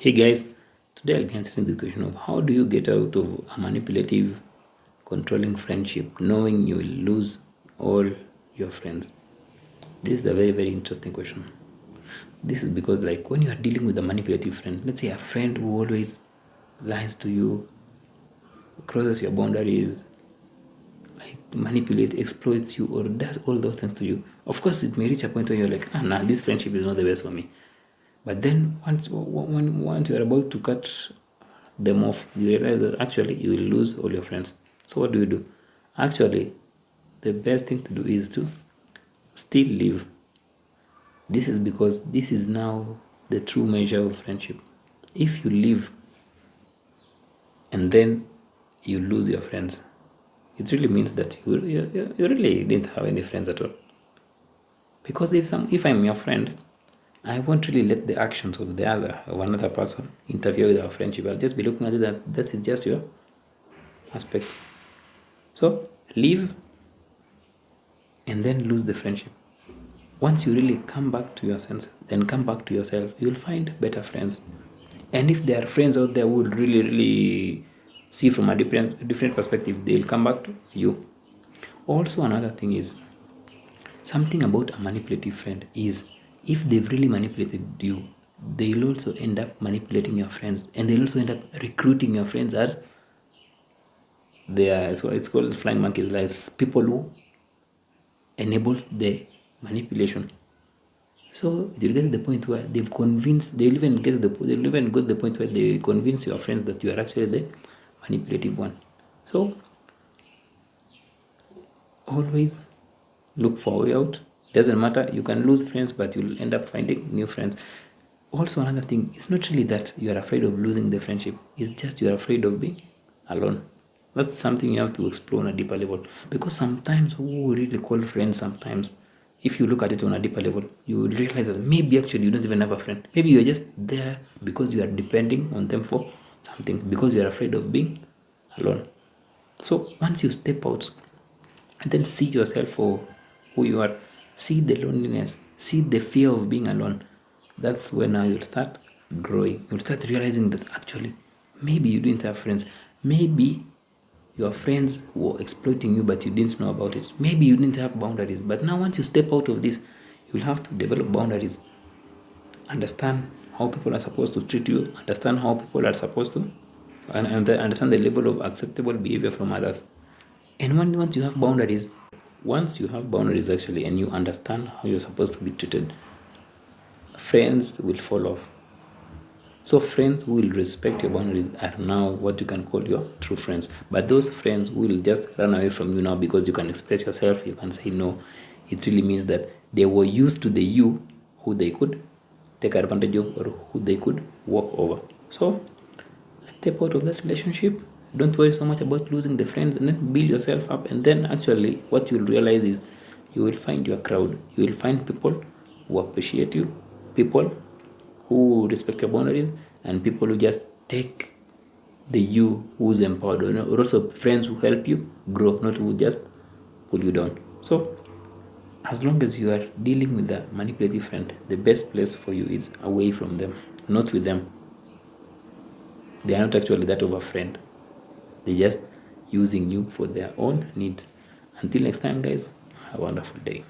Hey guys, today I'll be answering the question of how do you get out of a manipulative, controlling friendship knowing you will lose all your friends? This is a very, very interesting question. This is because, like, when you are dealing with a manipulative friend, let's say a friend who always lies to you, crosses your boundaries, like manipulates, exploits you, or does all those things to you, of course, it may reach a point where you're like, nah, this friendship is not the best for me. But then once you're about to cut them off, you realize that actually you will lose all your friends. So what do? Actually, the best thing to do is to still live. This is because this is now the true measure of friendship. If you live and then you lose your friends, it really means that you really didn't have any friends at all. Because if I'm your friend, I won't really let the actions of another person interfere with our friendship. I'll just be looking at it that's just your aspect. So leave and then lose the friendship. Once you really come back to your senses and come back to yourself, you'll find better friends. And if there are friends out there who would really, really see from a different perspective, they'll come back to you. Also, another thing is, something about a manipulative friend is, if they've really manipulated you, they'll also end up manipulating your friends, and they'll also end up recruiting your friends as it's called flying monkeys, like people who enable the manipulation. So they'll get to the point where they'll even go to the point where they convince your friends that you are actually the manipulative one. So always look for a way out. Doesn't matter, you can lose friends, but you'll end up finding new friends. Also, another thing, it's not really that you are afraid of losing the friendship, it's just you are afraid of being alone. That's something you have to explore on a deeper level, because sometimes who we really call friends, sometimes if you look at it on a deeper level, you will realize that maybe actually you don't even have a friend. Maybe you're just there because you are depending on them for something, because you are afraid of being alone. So once you step out and then see yourself for who you are, see the loneliness, see the fear of being alone, that's when now you'll start growing. You'll start realizing that actually maybe you didn't have friends. Maybe your friends were exploiting you, but you didn't know about it. Maybe you didn't have boundaries. But now, once you step out of this, you'll have to develop boundaries. Understand how people are supposed to treat you. Understand how people are supposed to, and understand the level of acceptable behavior from others. And once you have boundaries actually, and you understand how you're supposed to be treated, friends will fall off. So friends who will respect your boundaries are now what you can call your true friends. But those friends who will just run away from you now because you can express yourself, you can say no, it really means that they were used to the you who they could take advantage of or who they could walk over. So step out of that relationship. Don't worry so much about losing the friends, and then build yourself up. And then actually what you'll realize is you will find your crowd. You will find people who appreciate you, people who respect your boundaries, and people who just take the you who's empowered, or also friends who help you grow, not who just pull you down. So as long as you are dealing with a manipulative friend, the best place for you is away from them, not with them. They are not actually that of a friend. They're just using you for their own needs. Until next time, guys, have a wonderful day.